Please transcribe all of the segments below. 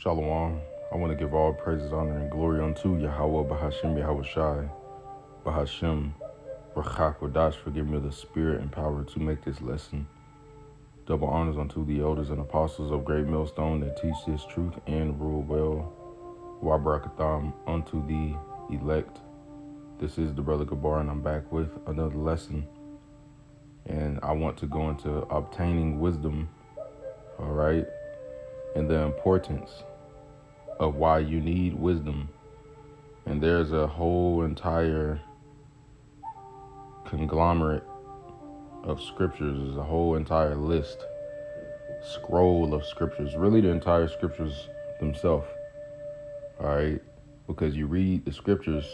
Shalom. I want to give all praises, honor, and glory unto Yahweh, Bahashem, Yahweh Shai, Bahashem, Rachak Wadash, for giving me the spirit and power to make this lesson. Double honors unto the elders and apostles of Great Millstone that teach this truth and rule well. Wabarakatham unto the elect. This is the Brother Gabar, and I'm back with another lesson. And I want to go into obtaining wisdom, all right, and the importance of why you need wisdom. And there's a whole entire conglomerate of scriptures. There's a whole entire scroll of scriptures, really the entire scriptures themselves, all right? Because you read the scriptures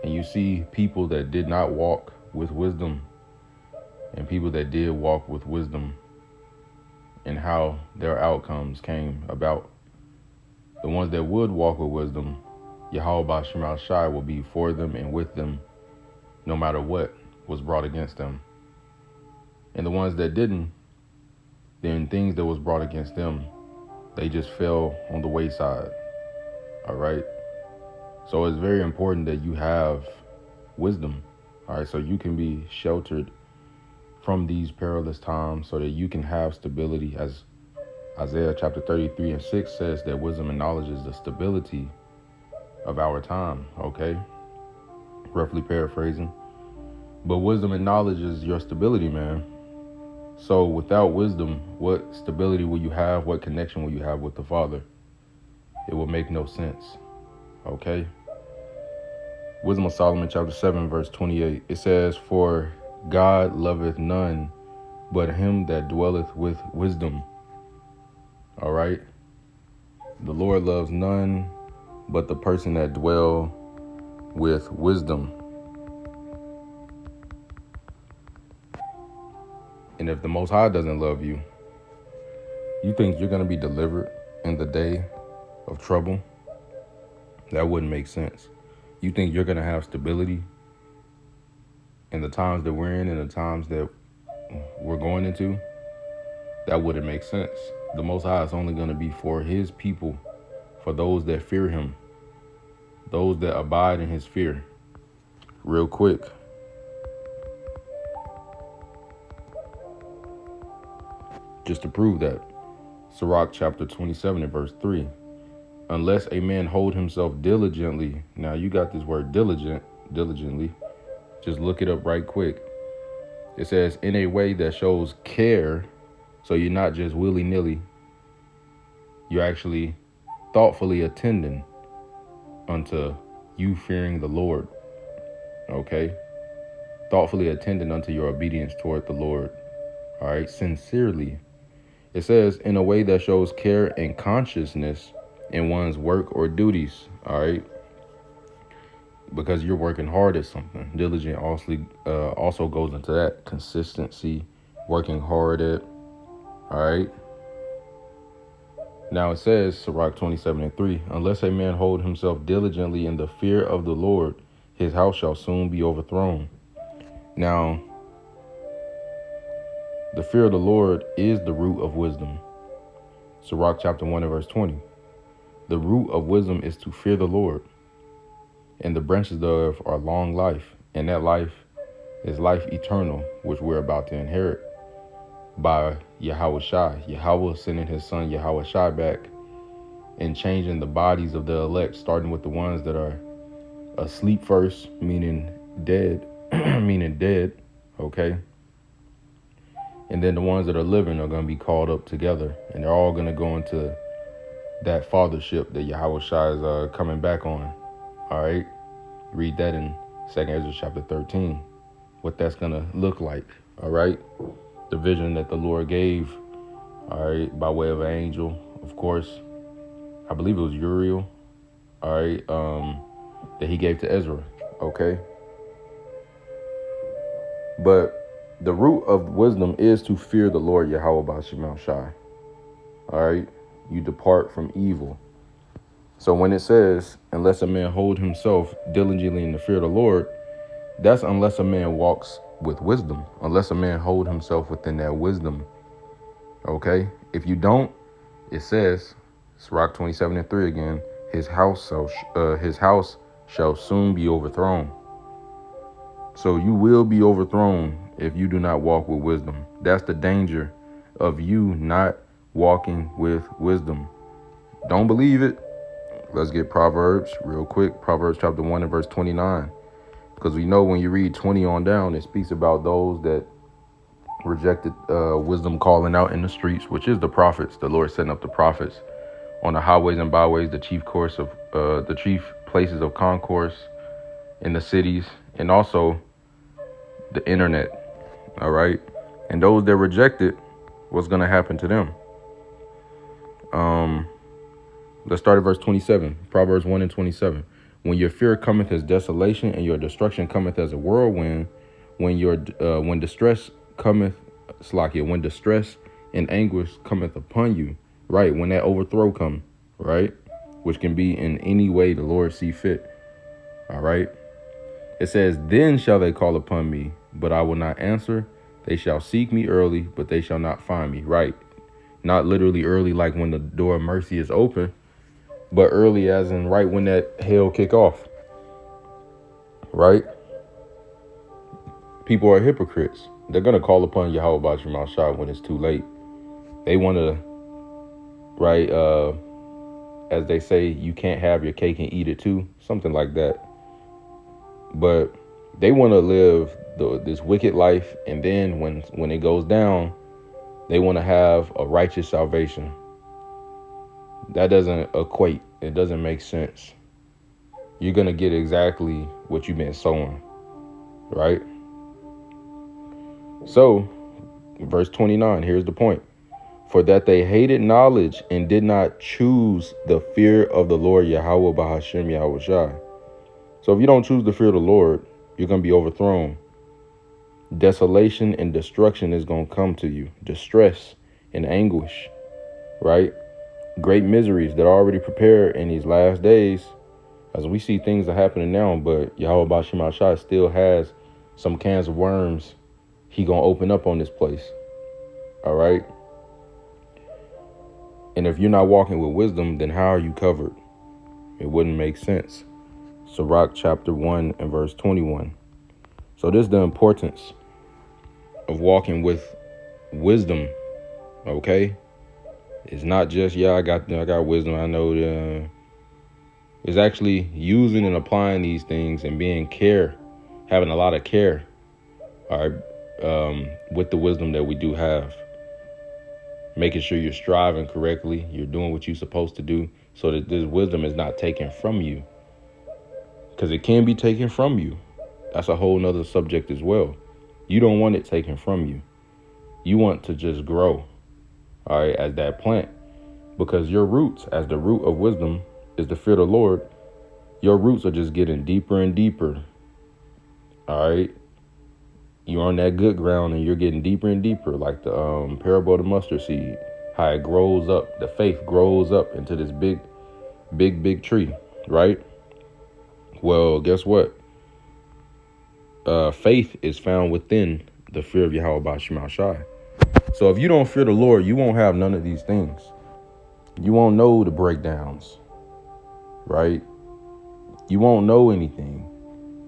and you see people that did not walk with wisdom and people that did walk with wisdom and how their outcomes came about. The ones that would walk with wisdom, Yahweh Ba'Shem Shai will be for them and with them no matter what was brought against them. And the ones that didn't, then things that was brought against them, they just fell on the wayside, all right? So it's very important that you have wisdom, all right, so you can be sheltered from these perilous times so that you can have stability, as Isaiah chapter 33:6 says that wisdom and knowledge is the stability of our time, okay? Roughly paraphrasing. But wisdom and knowledge is your stability, man. So without wisdom, what stability will you have? What connection will you have with the Father? It will make no sense, okay? Wisdom of Solomon chapter 7 verse 28. It says, "For God loveth none but him that dwelleth with wisdom." All right. The Lord loves none but the person that dwell with wisdom. And if the Most High doesn't love you, you think you're going to be delivered in the day of trouble? That wouldn't make sense. You think you're going to have stability in the times that we're in and the times that we're going into? That wouldn't make sense. The Most High is only going to be for his people, for those that fear him, those that abide in his fear. Real quick, just to prove that, Sirach chapter 27 and verse 3. "Unless a man hold himself diligently." Now you got this word diligently. Just look it up right quick. It says, "In a way that shows care." So you're not just willy-nilly. You're actually thoughtfully attending unto you fearing the Lord. Okay? Thoughtfully attending unto your obedience toward the Lord. All right? Sincerely. It says, "In a way that shows care and consciousness in one's work or duties." All right? Because you're working hard at something. Diligent also goes into that. Consistency, working hard at. All right. Now it says, Sirach 27 and 3, "Unless a man hold himself diligently in the fear of the Lord, his house shall soon be overthrown." Now, the fear of the Lord is the root of wisdom. Sirach chapter 1 and verse 20. "The root of wisdom is to fear the Lord, and the branches thereof are long life, and that life is life eternal, which we're about to inherit by Yahweh Shai." Yahweh sending his son Yahweh Shai back and changing the bodies of the elect, starting with the ones that are asleep first, meaning dead, okay? And then the ones that are living are going to be called up together, and they're all going to go into that fathership that Yahweh Shai is coming back on, all right? Read that in 2nd Ezra chapter 13, what that's going to look like, all right? The vision that the Lord gave, all right, by way of an angel, of course. I believe it was Uriel, all right, that he gave to Ezra, okay? But the root of wisdom is to fear the Lord Yahweh Ba'Shem Shai, all right? You depart from evil. So when it says, "Unless a man hold himself diligently in the fear of the Lord," that's unless a man walks with wisdom, unless a man hold himself within that wisdom, okay? If you don't, it says, Sirach 27:3 again. His house shall soon be overthrown. So you will be overthrown if you do not walk with wisdom. That's the danger of you not walking with wisdom. Don't believe it? Let's get Proverbs real quick. Proverbs chapter 1 and verse 29. Because we know when you read 20 on down, it speaks about those that rejected wisdom calling out in the streets, which is the prophets. The Lord setting up the prophets on the highways and byways, the chief places of concourse in the cities, and also the internet. All right. And those that rejected, what's going to happen to them? Let's start at verse 27, Proverbs 1 and 27. When your fear cometh as desolation and your destruction cometh as a whirlwind, when distress cometh, when distress and anguish cometh upon you, right? When that overthrow come, right? Which can be in any way the Lord see fit. All right. It says, then shall they call upon me, but I will not answer. They shall seek me early, but they shall not find me. Right. Not literally early like when the door of mercy is open, but early as in right when that hell kick off. Right. People are hypocrites. They're going to call upon Yahweh Bashim Shah when it's too late. They want to, right, as they say, you can't have your cake and eat it too. Something like that. But they want to live this wicked life. And then when it goes down, they want to have a righteous salvation. That doesn't equate. It doesn't make sense. You're going to get exactly what you've been sowing. Right? So, verse 29, here's the point. For that they hated knowledge and did not choose the fear of the Lord Yahweh Bahashim Yahweh Shai. So if you don't choose the fear of the Lord, you're going to be overthrown. Desolation and destruction is going to come to you. Distress and anguish, right? Great miseries that are already prepared in these last days. As we see things are happening now, but Yahweh Bashim Shai still has some cans of worms he going to open up on this place. All right. And if you're not walking with wisdom, then how are you covered? It wouldn't make sense. Sirach chapter 1 and verse 21. So this is the importance of walking with wisdom. Okay. It's not just, I got wisdom. I know it's actually using and applying these things and having a lot of care. All right. With the wisdom that we do have, making sure you're striving correctly, you're doing what you're supposed to do, so that this wisdom is not taken from you, because it can be taken from you. That's a whole nother subject as well. You don't want it taken from you. You want to just grow, all right, as that plant, because your roots, as the root of wisdom is the fear of the Lord, your roots are just getting deeper and deeper. All right. You're on that good ground and you're getting deeper and deeper, like the parable of the mustard seed, how it grows up. The faith grows up into this big tree, right? Well, guess what? Faith is found within the fear of Yahweh Bashim Shai. So if you don't fear the Lord, you won't have none of these things. You won't know the breakdowns, right? You won't know anything.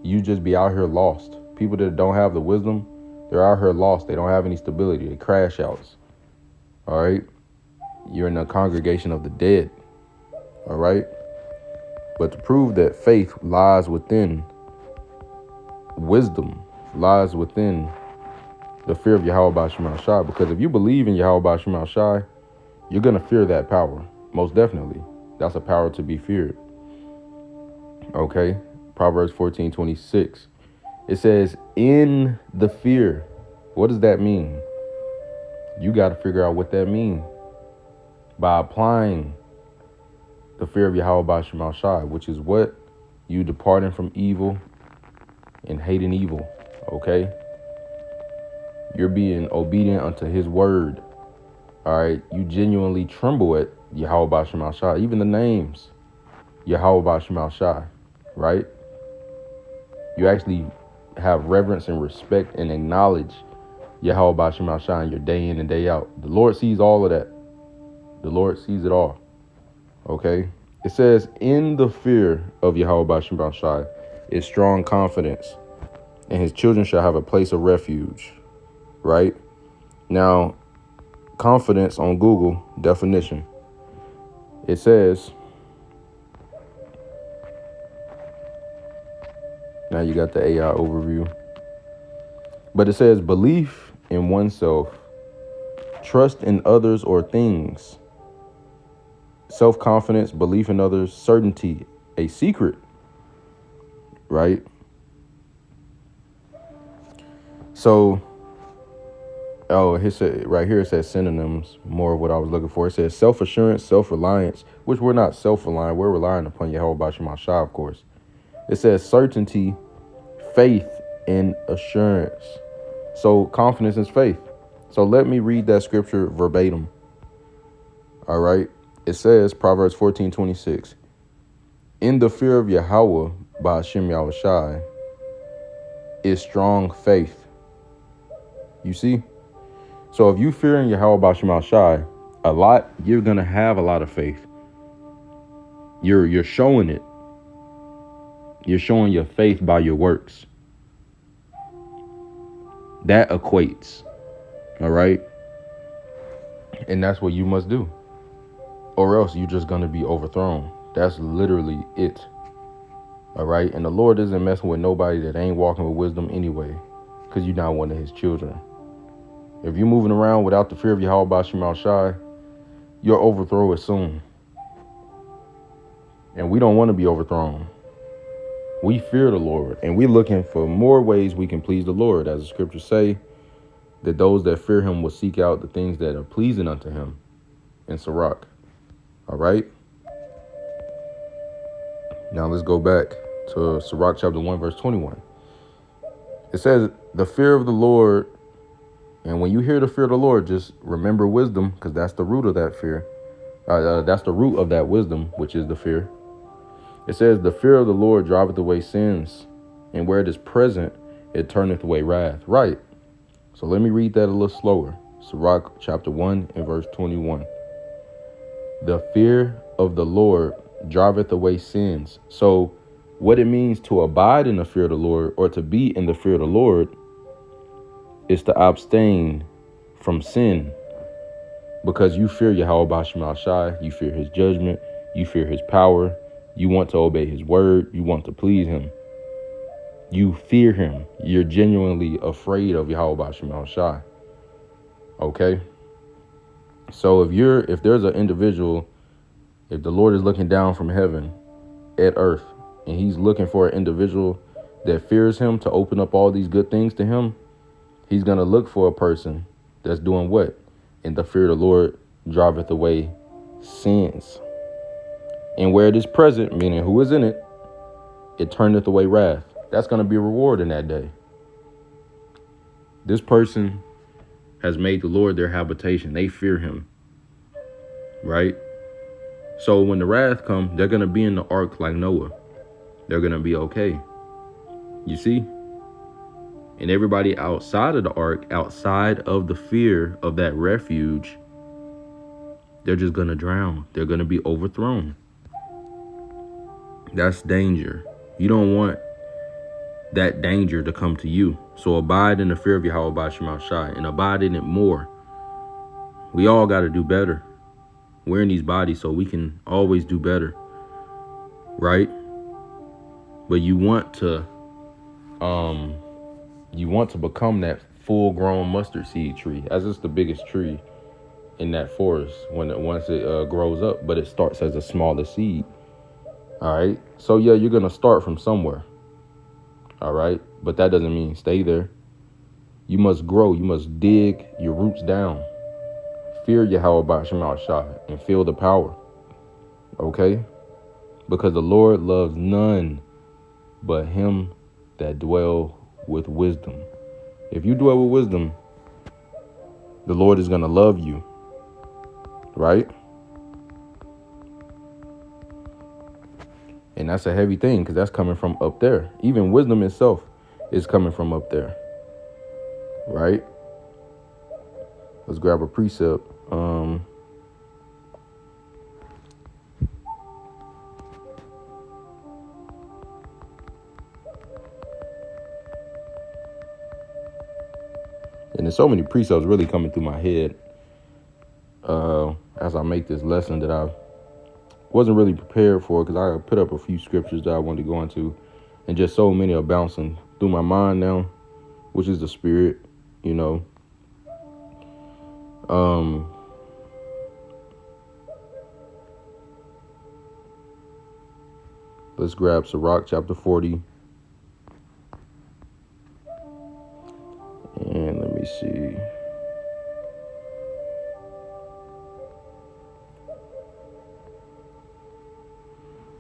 You just be out here lost. People that don't have the wisdom, they're out here lost. They don't have any stability. They crash outs. All right. You're in the congregation of the dead. All right. But to prove that faith lies within wisdom, lies within the fear of Yahweh Bashim Shai. Because if you believe in Yahweh Bashim Shai, you're going to fear that power. Most definitely. That's a power to be feared. Okay. Proverbs 14:26. It says, in the fear. What does that mean? You got to figure out what that means by applying the fear of Yahweh Bashim Shai, which is what? You departing from evil and hating evil. Okay. You're being obedient unto his word. All right. You genuinely tremble at Yahweh Bashim Shai. Even the names, Yahweh Bashim Shai, right? You actually have reverence and respect and acknowledge Yahweh Bashim Shai in your day in and day out. The Lord sees all of that. The Lord sees it all. Okay? It says, in the fear of Yahweh Bashim Shai is strong confidence, and his children shall have a place of refuge. Right? Now, confidence on Google definition. It says, now you got the AI overview, but it says belief in oneself, trust in others or things, self-confidence, belief in others, certainty, a secret, right? So, right here it says synonyms, more of what I was looking for. It says self-assurance, self-reliance, which we're not self-reliant, we're relying upon Yahweh Bashim Shai, of course. It says certainty, faith, and assurance. So confidence is faith. So let me read that scripture verbatim. All right. It says, Proverbs 14:26, in the fear of Yahweh by Hashem Yahweh Shai is strong faith. You see? So if you fear in Yahweh by Hashem Yahweh Shai a lot, you're going to have a lot of faith. You're showing it. You're showing your faith by your works. That equates. All right. And that's what you must do. Or else you're just going to be overthrown. That's literally it. All right. And the Lord isn't messing with nobody that ain't walking with wisdom anyway, because you're not one of his children. If you're moving around without the fear of Yahweh Bashim Shai, your overthrow is soon. And we don't want to be overthrown. We fear the Lord, and we're looking for more ways we can please the Lord. As the scriptures say, that those that fear him will seek out the things that are pleasing unto him in Sirach. All right. Now let's go back to Sirach chapter 1, verse 21. It says, the fear of the Lord. And when you hear the fear of the Lord, just remember wisdom, because that's the root of that fear. That's the root of that wisdom, which is the fear. It says, the fear of the Lord driveth away sins, and where it is present, it turneth away wrath. Right. So let me read that a little slower. Sirach chapter 1 and verse 21. The fear of the Lord driveth away sins. So what it means to abide in the fear of the Lord, or to be in the fear of the Lord, is to abstain from sin, because you fear Yahweh Bashim Shai, you fear his judgment, you fear his power, you want to obey his word, you want to please him. You fear him. You're genuinely afraid of Yahweh Bashim Shai. Okay? So if there's an individual, if the Lord is looking down from heaven at earth, and he's looking for an individual that fears him to open up all these good things to him, he's going to look for a person that's doing what? In the fear of the Lord driveth away sins. And where it is present, meaning who is in it, it turneth away wrath. That's going to be a reward in that day. This person has made the Lord their habitation. They fear him. Right? So when the wrath comes, they're going to be in the ark like Noah. They're going to be okay. You see? And everybody outside of the ark, outside of the fear of that refuge, they're just going to drown. They're going to be overthrown. That's danger. You don't want that danger to come to you. So abide in the fear of Yahweh Bashim Shai, and abide in it more. We all got to do better. We're in these bodies, so we can always do better. Right? But you want to become that full-grown mustard seed tree, as it's the biggest tree in that forest once it grows up, but it starts as a smaller seed. All right. So yeah, you're gonna start from somewhere. All right, but that doesn't mean stay there. You must grow. You must dig your roots down. Fear Yahweh Bashim Shai and feel the power. Okay, because the Lord loves none but him that dwell with wisdom. If you dwell with wisdom, the Lord is going to love you, right? And that's a heavy thing, because that's coming from up there. Even wisdom itself is coming from up there, right? Let's grab a precept. there's so many precepts really coming through my head as I make this lesson that I wasn't really prepared for, because I put up a few scriptures that I wanted to go into, and just so many are bouncing through my mind now, which is the spirit, you know. Let's grab Sirach chapter 40. And let me see.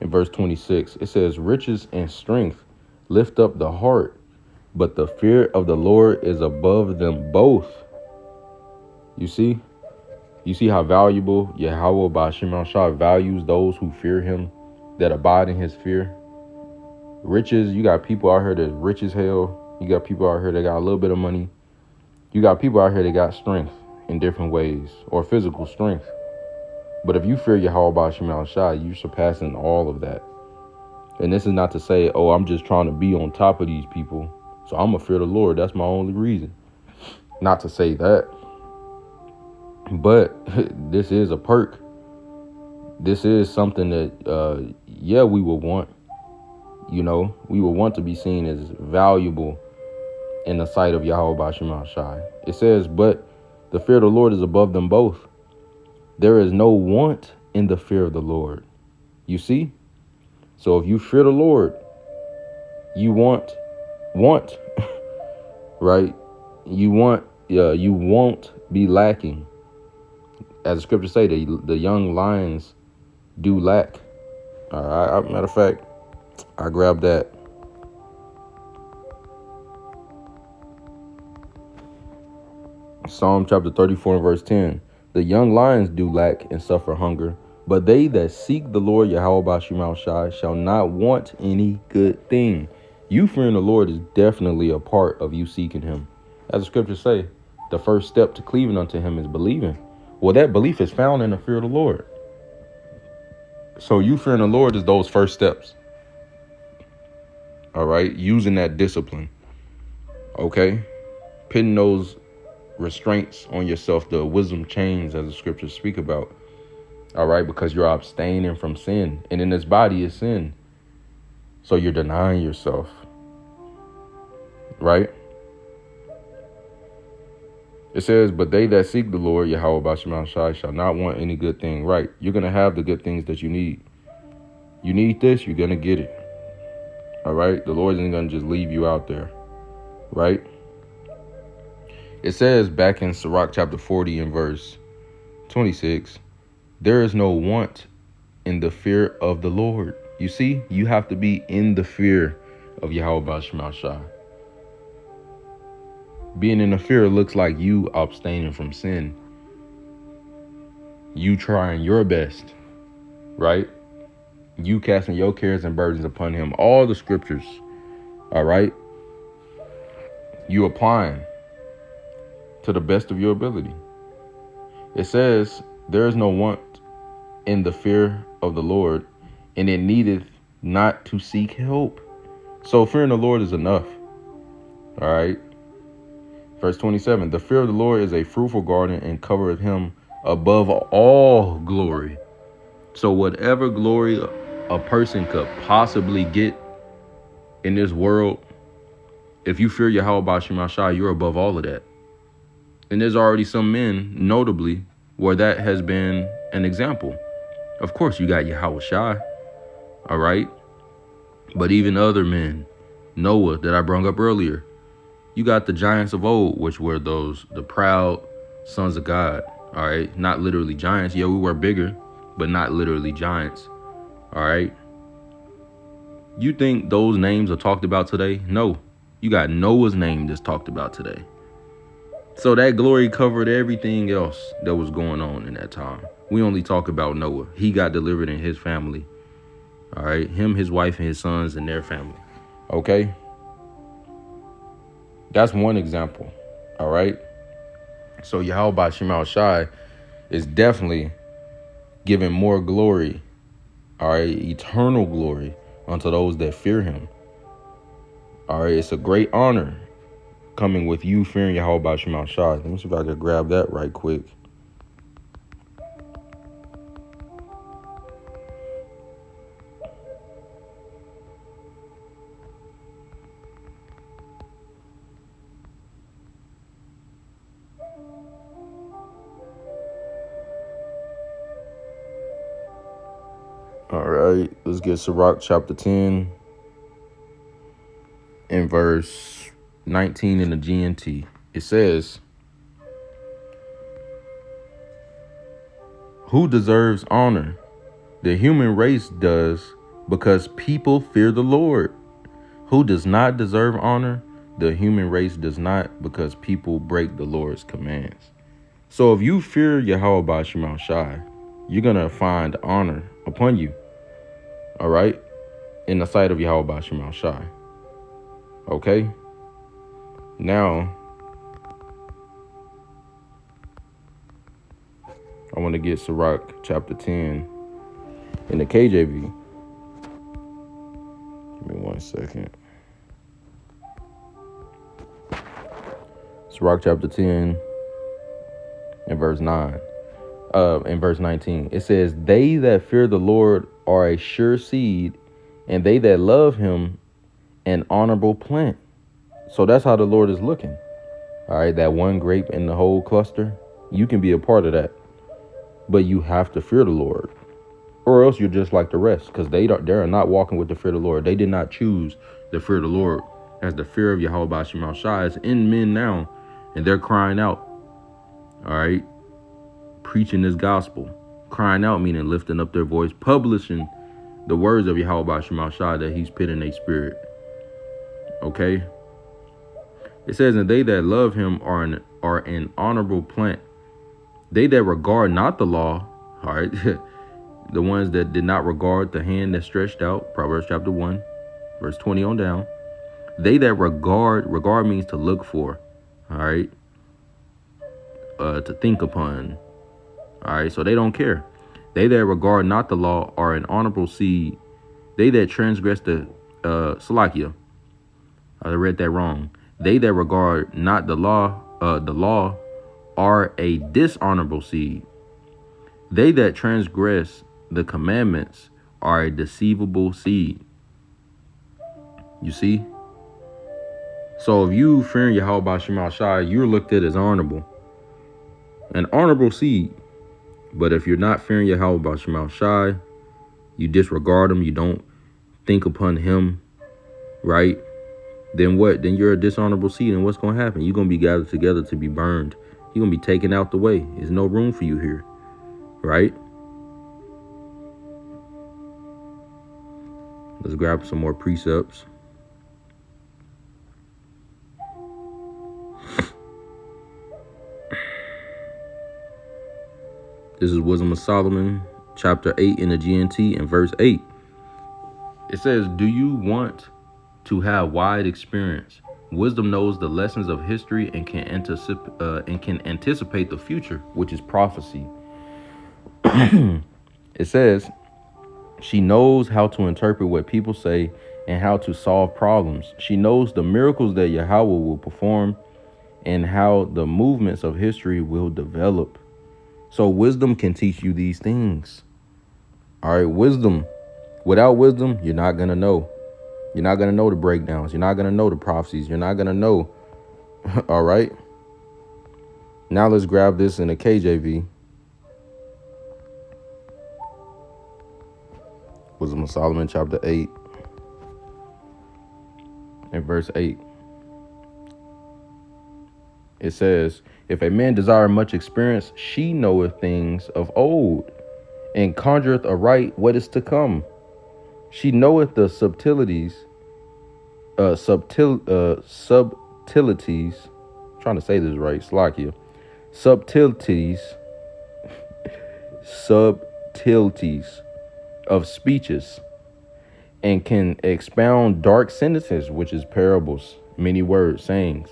In verse 26, it says, riches and strength lift up the heart, but the fear of the Lord is above them both. You see? You see how valuable Yahweh Ba'ashem Al-Shah values those who fear him, that abide in his fear. Riches, you got people out here that's rich as hell. You got people out here that got a little bit of money. You got people out here that got strength in different ways, or physical strength. But if you fear Yahweh Ba'ashem Al-Shah, you're surpassing all of that. And this is not to say, oh, I'm just trying to be on top of these people, so I'm going to fear the Lord. That's my only reason. Not to say that. But this is a perk. This is something that, we would want. You know, we would want to be seen as valuable in the sight of Yahweh Ba'ashem Al-Shah. It says, but the fear of the Lord is above them both. There is no want in the fear of the Lord. You see? So if you fear the Lord, you want, right? You won't be lacking. As the scriptures say, the young lions do lack. All right. Matter of fact, I grabbed that. Psalm chapter 34 and verse 10. The young lions do lack and suffer hunger, but they that seek the Lord Yahweh Ba'ashem Al-Shah shall not want any good thing. You fearing the Lord is definitely a part of you seeking him. As the scriptures say, the first step to cleaving unto him is believing. Well, that belief is found in the fear of the Lord. So you fearing the Lord is those first steps. All right. Using that discipline. Okay. Putting those restraints on yourself, the wisdom chains, as the scriptures speak about. All right. Because you're abstaining from sin. And in this body is sin. So you're denying yourself. Right. It says, but they that seek the Lord, Yahweh Ba'ashem Al-Shah, shall not want any good thing. Right. You're going to have the good things that you need. You need this, you're going to get it. All right. The Lord isn't going to just leave you out there. Right. It says back in Sirach chapter 40 and verse 26, there is no want in the fear of the Lord. You see, you have to be in the fear of Yahweh Ba'ashem Al-Shah. Being in the fear looks like you abstaining from sin. You trying your best, right? You casting your cares and burdens upon him. All the scriptures, all right? You applying to the best of your ability. It says, there is no want in the fear of the Lord, and it needeth not to seek help. So fearing the Lord is enough, all right? Verse 27, the fear of the Lord is a fruitful garden and covereth him above all glory. So whatever glory a person could possibly get in this world, if you fear Yahweh Ba'ashem Al-Shah, you're above all of that. And there's already some men, notably, where that has been an example. Of course, you got Yahweh Shai, all right? But even other men, Noah that I brought up earlier, you got the giants of old, which were the proud sons of God. All right. Not literally giants. Yeah, we were bigger, but not literally giants. All right. You think those names are talked about today? No. You got Noah's name that's talked about today. So that glory covered everything else that was going on in that time. We only talk about Noah. He got delivered in his family. All right. Him, his wife, and his sons and their family. Okay. That's one example. All right. So Yahweh Ba'ashem Al-Shah is definitely giving more glory, all right, eternal glory unto those that fear him. All right. It's a great honor coming with you fearing Yahweh Shema Shai. Let me see if I can grab that right quick. All right, let's get Sirach chapter 10 and verse 19 in the GNT. It says, who deserves honor? The human race does, because people fear the Lord. Who does not deserve honor? The human race does not, because people break the Lord's commands. So if you fear Yahweh Shema Shai, you're going to find honor upon you. All right? In the sight of Yahweh Shema Shai. Okay? Now, I want to get Sirach chapter 10 in the KJV. Give me 1 second. Sirach chapter 10 and verse 9. In verse 19. It says, they that fear the Lord are a sure seed, and they that love him an honorable plant. So that's how the Lord is looking. All right, that one grape in the whole cluster, you can be a part of that. But you have to fear the Lord, or else you're just like the rest, because they are not walking with the fear of the Lord. They did not choose the fear of the Lord, as the fear of Yahweh Shema Shai is in men now, and they're crying out. All right, preaching this gospel, crying out meaning lifting up their voice, publishing the words of Yahweh Shema Shai that he's put in their spirit. Okay, it says, and they that love him are an honorable plant. They that regard not the law, all right, the ones that did not regard the hand that stretched out, Proverbs chapter 1, verse 20 on down. They that regard means to look for, all right, to think upon, all right, so they don't care. They that regard not the law are an honorable seed. They that transgress the, Salakia, I read that wrong. They that regard not the law are a dishonorable seed. They that transgress the commandments are a deceivable seed. You see? So if you fearing Yahweh Shema Shai, you're looked at as honorable. An honorable seed. But if you're not fearing Yahweh Shema Shai, you disregard him, you don't think upon him, right? Then what? Then you're a dishonorable seed. And what's going to happen? You're going to be gathered together to be burned. You're going to be taken out the way. There's no room for you here. Right? Let's grab some more precepts. This is Wisdom of Solomon, chapter 8 in the GNT and verse 8. It says, do you want to have wide experience? Wisdom knows the lessons of history and can anticipate the future, which is prophecy. It says, she knows how to interpret what people say and how to solve problems. She knows the miracles that Yahweh will perform and how the movements of history will develop. So wisdom can teach you these things. All right, wisdom. Without wisdom, you're not going to know. You're not going to know the breakdowns. You're not going to know the prophecies. You're not going to know. All right. Now let's grab this in the KJV. Wisdom of Solomon, chapter 8 and verse 8. It says, if a man desire much experience, she knoweth things of old, and conjureth aright what is to come. She knoweth the subtilities, subtilities, I'm trying to say this right, Slakia, subtilities of speeches, and can expound dark sentences, which is parables, many words, sayings,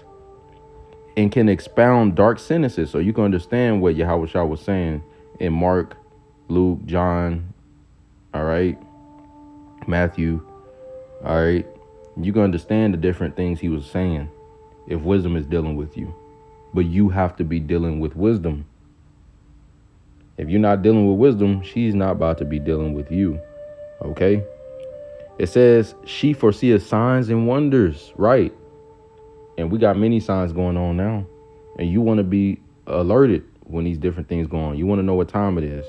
and can expound dark sentences. So you can understand what Yahweh Shah was saying in Mark, Luke, John, all right, Matthew, all right. You can understand the different things he was saying if wisdom is dealing with you. But you have to be dealing with wisdom. If you're not dealing with wisdom, she's not about to be dealing with you. Okay? It says she foreseeth signs and wonders, right? And we got many signs going on now. And you want to be alerted when these different things go on. You want to know what time it is.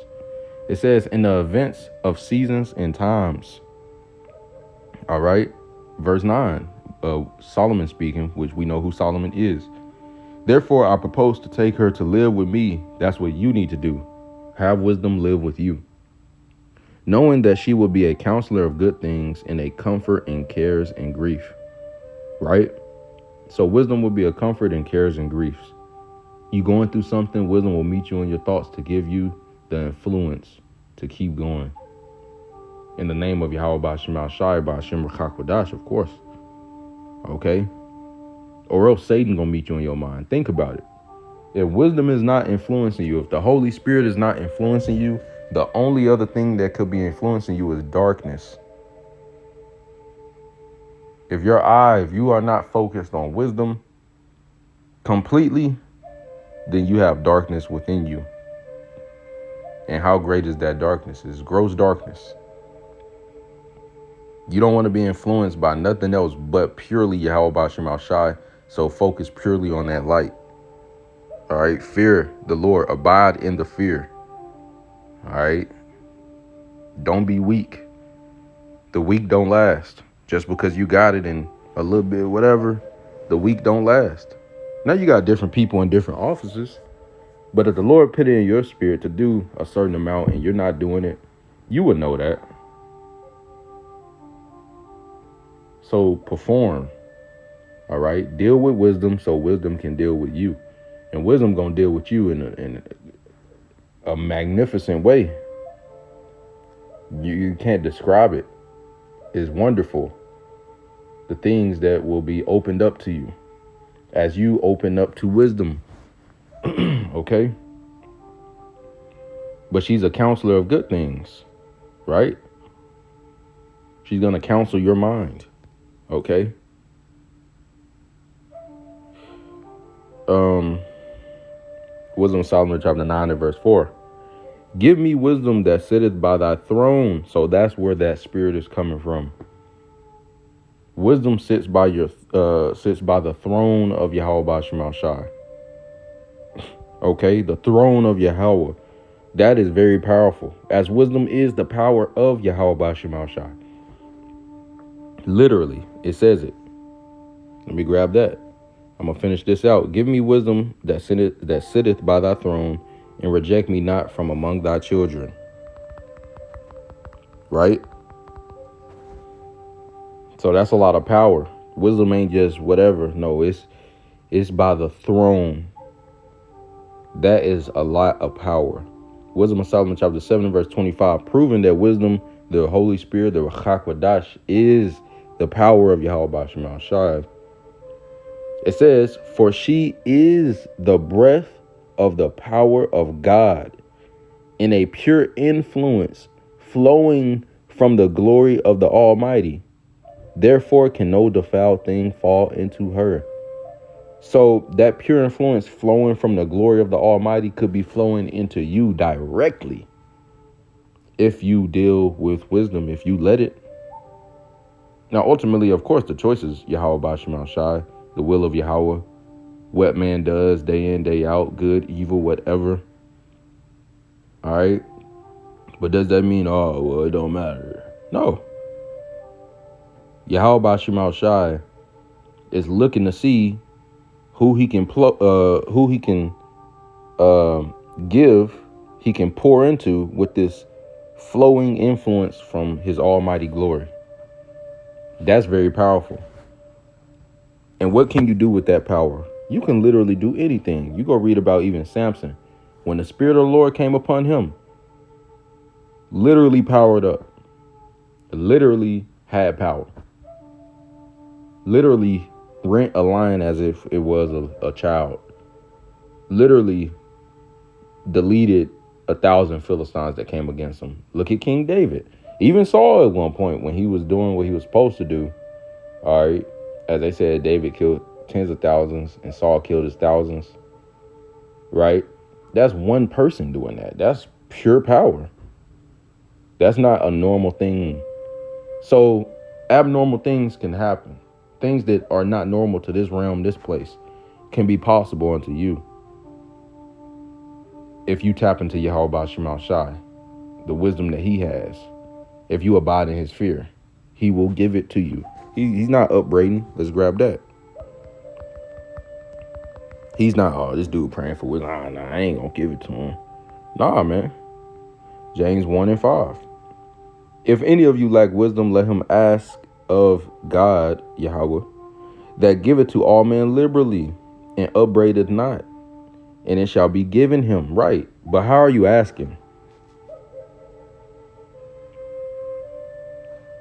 It says in the events of seasons and times. All right. Verse 9, Solomon speaking, which we know who Solomon is. Therefore, I propose to take her to live with me. That's what you need to do. Have wisdom live with you. Knowing that she will be a counselor of good things and a comfort in cares and grief. Right? So wisdom will be a comfort in cares and griefs. You going through something, wisdom will meet you in your thoughts to give you the influence to keep going. In the name of Yahweh Ba'Shem Shai Ba'Shem Rachak, of course. Okay? Or else Satan gonna meet you in your mind. Think about it. If wisdom is not influencing you, if the Holy Spirit is not influencing you, the only other thing that could be influencing you is darkness. If you are not focused on wisdom completely, then you have darkness within you. And how great is that darkness? It's gross darkness. You don't want to be influenced by nothing else but purely Yahweh Ba'Shem Shai. So focus purely on that light. All right. Fear the Lord. Abide in the fear. All right. Don't be weak. The weak don't last. Just because you got it in a little bit, whatever, the weak don't last. Now you got different people in different offices. But if the Lord put it in your spirit to do a certain amount and you're not doing it, you would know that. So perform. All right. Deal with wisdom so wisdom can deal with you. And wisdom going to deal with you in a magnificent way. You can't describe it. It's wonderful. The things that will be opened up to you as you open up to wisdom. Okay. But she's a counselor of good things, right? She's going to counsel your mind. Okay. Wisdom of Solomon chapter 9 and verse 4. Give me wisdom that sitteth by thy throne. So that's where that spirit is coming from. Wisdom sits by the throne of Yahweh Ba'Shem Shai. Okay, the throne of Yahweh. That is very powerful. As wisdom is the power of Yahweh Ba'Shem Shai. Literally, it says it. Let me grab that. I'm going to finish this out. Give me wisdom that sitteth by thy throne, and reject me not from among thy children. Right? So that's a lot of power. Wisdom ain't just whatever. No, it's by the throne. That is a lot of power. Wisdom of Solomon chapter 7 verse 25, proving that wisdom, the Holy Spirit, the Rachak, is the power of Yahweh Ba'Shem Shai. It says, for she is the breath of the power of God in a pure influence flowing from the glory of the Almighty. Therefore can no defiled thing fall into her. So that pure influence flowing from the glory of the Almighty could be flowing into you directly. If you deal with wisdom, if you let it. Now, ultimately, of course, the choice is Yahweh Ba'Shem Shai, the will of Yahweh. What man does day in, day out, good, evil, whatever. All right. But does that mean, oh, well, it don't matter? No. Yahweh Ba'Shem Shai is looking to see who he can give, he can pour into with this flowing influence from his almighty glory. That's very powerful. And what can you do with that power? You can literally do anything. You go read about even Samson. When the Spirit of the Lord came upon him, literally powered up, literally had power, literally rent a lion as if it was a child, literally deleted 1,000 Philistines that came against him. Look at King David. Even Saul at one point when he was doing what he was supposed to do. All right. As they said, David killed tens of thousands and Saul killed his thousands, right? That's one person doing that. That's pure power. That's not a normal thing. So abnormal things can happen. Things that are not normal to this realm, this place, can be possible unto you if you tap into Yahweh Shema Shai, the wisdom that he has. If you abide in his fear, he will give it to you. He's not upbraiding. Let's grab that. He's not, oh, this dude praying for wisdom. Nah, I ain't gonna give it to him. Nah, man. James 1:5. If any of you lack wisdom, let him ask of God, Yahweh, that giveth to all men liberally, and upbraideth not, and it shall be given him. Right. But how are you asking?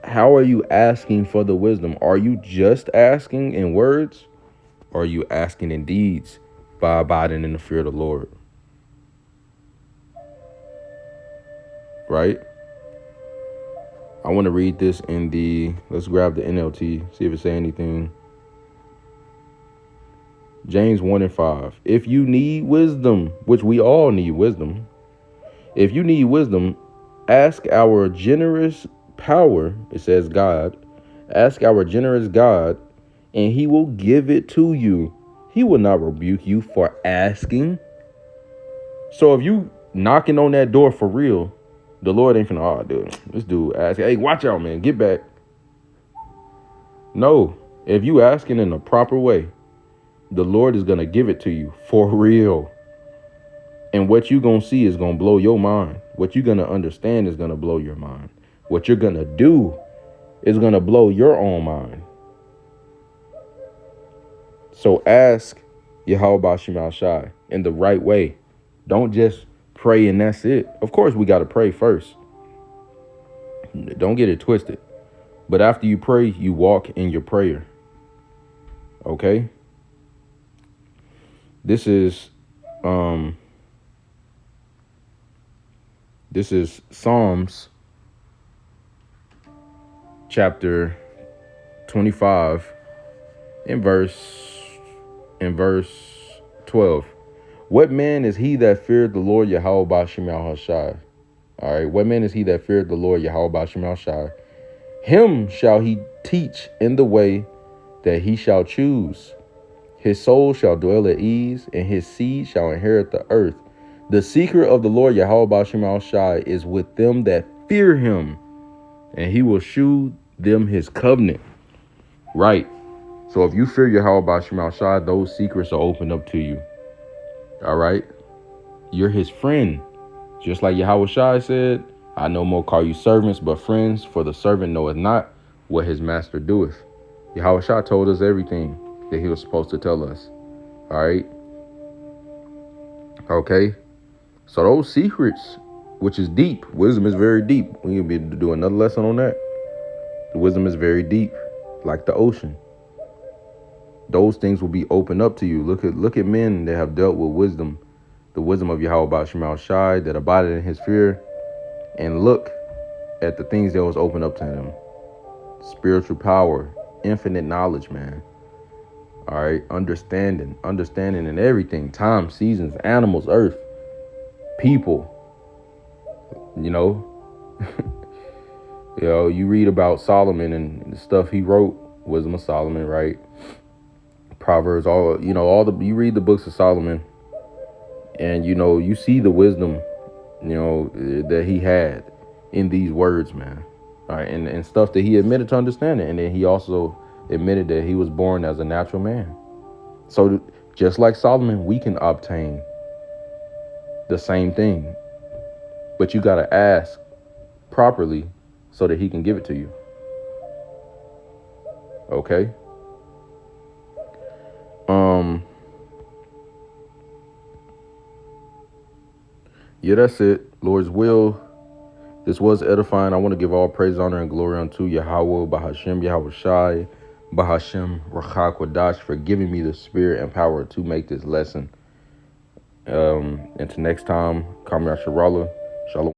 How are you asking for the wisdom? Are you just asking in words? Or are you asking in deeds by abiding in the fear of the Lord? Right? I want to read this in let's grab the NLT, see if it say anything. James 1:5. If you need wisdom, which we all need wisdom. If you need wisdom, ask our generous power. It says God. Ask our generous God, and he will give it to you. He will not rebuke you for asking. So if you knocking on that door for real, the Lord ain't finna, oh, dude, this dude asking, hey, watch out, man, get back. No, if you asking in a proper way, the Lord is going to give it to you for real. And what you going to see is going to blow your mind. What you're going to understand is going to blow your mind. What you're going to do is going to blow your own mind. So ask Yahweh Shema Shai in the right way. Don't just pray and that's it. Of course, we got to pray first. Don't get it twisted. But after you pray, you walk in your prayer. Okay? This is Psalms chapter 25 in verse 12. What man is he that feared the Lord Yahweh Ba'Shem Yahushai? All right. What man is he that feared the Lord Yahweh Ba'Shem Yahushai? Him shall he teach in the way that he shall choose. His soul shall dwell at ease, and his seed shall inherit the earth. The secret of the Lord Yahweh Ba'Shem Yahushai is with them that fear him, and he will shew them his covenant. Right. So if you fear Yahweh Ba'Shem Yahushai, those secrets are opened up to you. All right. You're his friend. Just like Yahweh Shai said, I no more call you servants, but friends, for the servant knoweth not what his master doeth. Yahweh Shai told us everything that he was supposed to tell us. All right. Okay. So those secrets, which is deep, wisdom is very deep. We can be to do another lesson on that. The wisdom is very deep, like the ocean. Those things will be opened up to you. Look at men that have dealt with wisdom, the wisdom of Yahweh Ba'Shem Yahushai, that abided in his fear, and look at the things that was opened up to them. Spiritual power, infinite knowledge, man. All right, understanding in everything, time, seasons, animals, earth, people. You know, you read about Solomon and the stuff he wrote, Wisdom of Solomon, right? Proverbs, you read the books of Solomon, and you see the wisdom, that he had in these words, man. All right, and stuff that he admitted to understanding, and then he also admitted that he was born as a natural man. So just like Solomon, we can obtain the same thing, but you got to ask properly so that he can give it to you. Okay. Yeah, that's it. Lord's will. This was edifying. I want to give all praise, honor, and glory unto Yahweh, Bahashem, Yahweh Shai, Bahashem, Rachak Wadash, for giving me the spirit and power to make this lesson. Until next time, Kamya Sharala. Shalom.